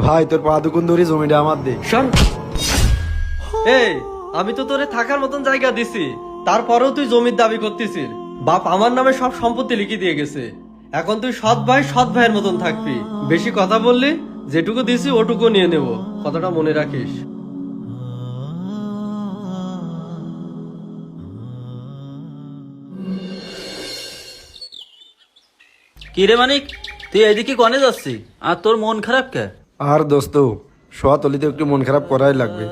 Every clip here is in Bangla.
ভাই তোর পা দুকুন ধরে জমিটা আমার দে। শোন, এই আমি তো তোরে থাকার মতন জায়গা দিছি, তারপরেও তুই জমির দাবি করতেছিস। বাপ আমার নামে সব সম্পত্তি লিখে দিয়ে গেছে। এখন তুই সৎ ভাই সৎ ভাইয়ের মতন থাকবি। বেশি কথা বললি, যেটুকু দিছি ওটুকু নিয়ে নেব, কথাটা মনে রাখিস। কি রে মানিক, তুই এদিকে কনে যাচ্ছি আর তোর মন খারাপ কে? আর দোস্ত, সোয়াত অলিতে একটু মন খারাপ করাই লাগবে।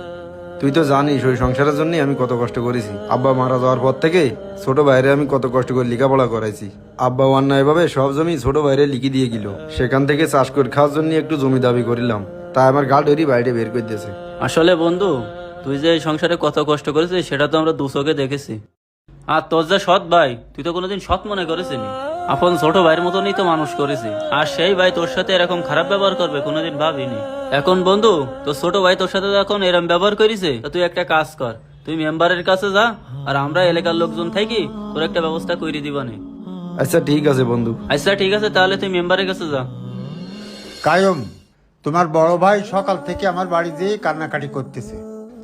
তুই তো জানিস ওই সংসারের জন্য আমি কত কষ্ট করেছি। আব্বা মারা যাওয়ার পর থেকে ছোট ভাইরে আমি কত কষ্ট করে লেখাপড়া করাইছি। আব্বা অন্যায় ভাবে সব জমি ছোট ভাইরে লিখে দিয়ে গেল। সেখান থেকে চাষ করে খাওয়ার জন্য একটু জমি দাবি করিলাম, তাই আমার গা ডেরি বাইরে বের করে দিয়েছে। আসলে বন্ধু, তুই যে এই সংসারে কত কষ্ট করেছিস সেটা তো আমরা দু চোখে দেখেছি। আর তোর যে সৎ ভাই, তুই তো কোনোদিন সৎ মনে করেছিনি। আপন ছোট ভাইয়ের মতনই তো মানুষ করেছি, আর সেই ভাই তোর সাথে এরকম খারাপ ব্যবহার করবে কোনোদিন ভাবিনি। এখন বন্ধু, তোর ছোট ভাই তোর সাথে যখন এরকম ব্যবহার করেছে, তো তুই একটা কাজ কর, তুই মেম্বারের কাছে যা, আর আমরা এলাকার লোকজন থাকি তোর একটা ব্যবস্থা করে দিবানে। আচ্ছা ঠিক আছে বন্ধু। আচ্ছা ঠিক আছে, তাহলে তুই মেম্বারের কাছে যা। কায়ম, তোমার বড় ভাই সকাল থেকে আমার বাড়ি যেয়ে কান্নাকাটি করতেছে।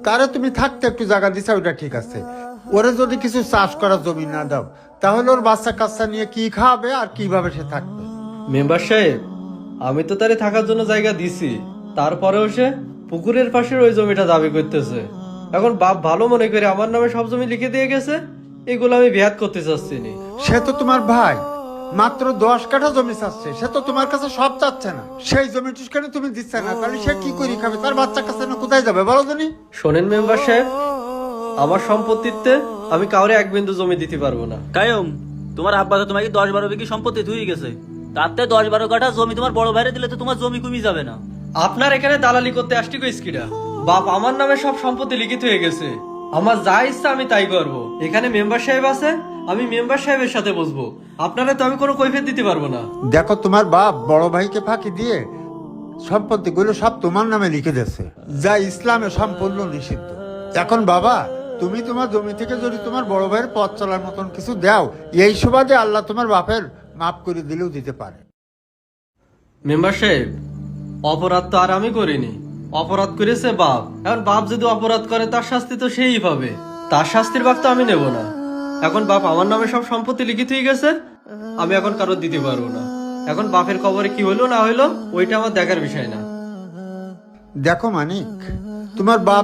তারে তুমি থাকতে একটু জায়গা দিছা, ওইটা ঠিক আছে। ওরে যদি কিছু চাষ করার জমি না দাও, তাহলে ওর বাচ্চা কাচ্চা নিয়ে কি খাবে আর কিভাবে সে থাকবে? মেম্বার সাহেব, আমি তো তারে থাকার জন্য জায়গা দিছি, তারপরেও সে পুকুরের পাশের ওই জমিটা দাবি করতেছে। এখন বাপ ভালো মনে করে আমার নামে সব জমি লিখে দিয়ে গেছে, এগুলো আমি বেয়াত করতে চাচ্ছি না। সে তো তোমার ভাই, মাত্র 10 কাঠা জমি চাচ্ছে, সে তো তোমার কাছে সব চাচ্ছে না। সেই জমিটুকু কেন তুমি দিচ্ছে না? তাহলে সে কি করে খাবে? তার বাচ্চা কাছে না কোথায় যাবে বলো জানি? শোনেন মেম্বার সাহেব, আমার সম্পত্তিতে আমি কাউরে এক বিন্দু জমি দিতে পারবো না। কায়ম, তোমার আব্বা তো তোমাকে 10-12 বিঘি সম্পত্তি ধুয়ে গেছে, তাতে 10-12 কাঠা জমি তোমার বড় ভাইরে দিলে তো তোমার জমি কমে যাবে না? আপনার এখানে দালালি করতে আসছি কই স্কিডা? বাপ আমার নামে সব সম্পত্তি লিখিত হয়ে গেছে, আমার যা ইচ্ছা আমি তাই করবো। এখানে মেম্বার সাহেব আছে, আমি মেম্বার সাহেবের সাথে বসবো, আপনারা তো আমি কোনো কৈফিয়ত দিতে পারবো না। দেখো, তোমার বাপ বড় ভাইকে ফাঁকি দিয়ে সম্পত্তিগুলো সব তোমার নামে লিখে দিয়েছে, যা ইসলামে সম্পূর্ণ নিষিদ্ধ। এখন বাবা, তুমি তোমার জমি থেকে যদি তোমার বড় ভাইয়ের পথ চলার মতন কিছু দাও, এই সুবাদে আল্লাহ তোমার বাপের মাফ করে দিলেও দিতে পারে। মেম্বার সাহেব, অপরাধ তো আর আমি করিনি, অপরাধ করেছে বাপ। এখন বাপ যদি অপরাধ করে তার শাস্তি তো সেই পাবে, তার শাস্তির ভাগ তো আমি নেব না। এখন বাপ আমার নামে সব সম্পত্তি লিখিত হয়ে গেছে, আমি এখন কারোর দিতে পারবো না। এখন বাপের কবরে কি হইলো না হইলো ওইটা আমার দেখার বিষয় না। দেখো মানিক, তোমার বাপ